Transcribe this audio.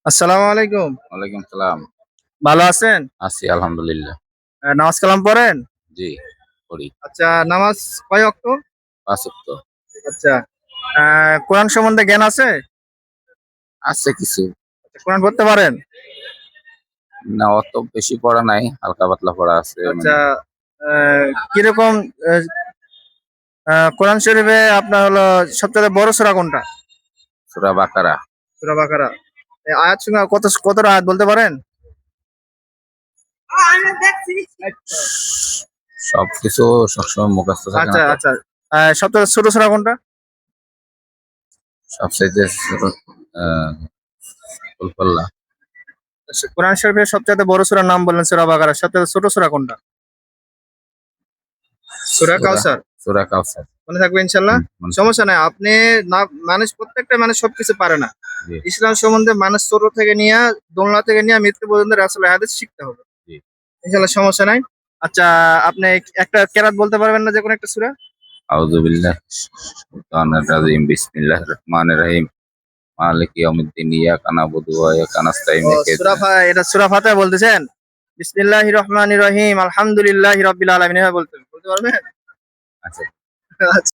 আসসালামু আলাইকুম। ওয়ালাইকুম সালাম। ভালো আছেন? আছি আলহামদুলিল্লাহ। নামাজ কালাম পড়েন? জি, পড়ি। আচ্ছা, নামাজ কয় ওয়াক্ত? ৫ ওয়াক্ত। আচ্ছা, আ কোরআন সম্বন্ধে জ্ঞান আছে? আছে কিছু। কোরআন পড়তে পারেন? না অত বেশি পড়া নাই, হালকা পাতলা পড়া আছে আচ্ছা, আ কিরকম আ আ কোরআন শরীফে আপনার হলো সবচেয়ে বড় সূরা কোনটা? সূরা বাকারা। সূরা বাকারা। আয়াত সংখ্যা কতটা আয়াত বলতে পারেন? সবকিছু সবসময় মুখস্থ থাকে না আচ্ছা, তো। আচ্ছা। সবচেয়ে ছোট সূরা কোনটা? সবচাইতে ছোট আ ফুলফল্লা। কোরআন শরীফের সবচেয়ে বড় সূরার নাম বললেন সূরা বাকারা। সবচেয়ে ছোট সূরা কোনটা? সূরা সূরা কাউসার। সূরা কাউসার। মনে থাকবে ইনশাল্লাহ। মনে থাকে। সমস্যা নাই। আপনি না, মানুষ প্রত্যেকটা মানুষ সবকিছু পারে না। জি, ইসলাম সম্বন্ধে মানুষ ছোট থেকে নিয়ে দোলনা থেকে নিয়ে মৃত্যু পর্যন্ত রাসূলের হাদিস শিখতে হবে। জি। ইনশাআল্লাহ সমস্যা নাই। আচ্ছা, আপনি একটা কেরাত বলতে পারবেন না যেকোনো একটা সূরা? আউযু বিল্লাহি শাইতানির রাজিম। বিসমিল্লাহির রহমানির রহিম। মালিকি ইয়াউমিদ্দিন। ইয়্যাকা না'বুদু ওয়া ইয়্যাকা নাস্তাইন। এটা সূরা ফাতিহা বলতেছেন? বিসমিল্লাহির রহমানির রহিম। আলহামদুলিল্লাহি রাব্বিল আলামিন এভাবে বলতে পারবেন? আচ্ছা। আচ্ছা।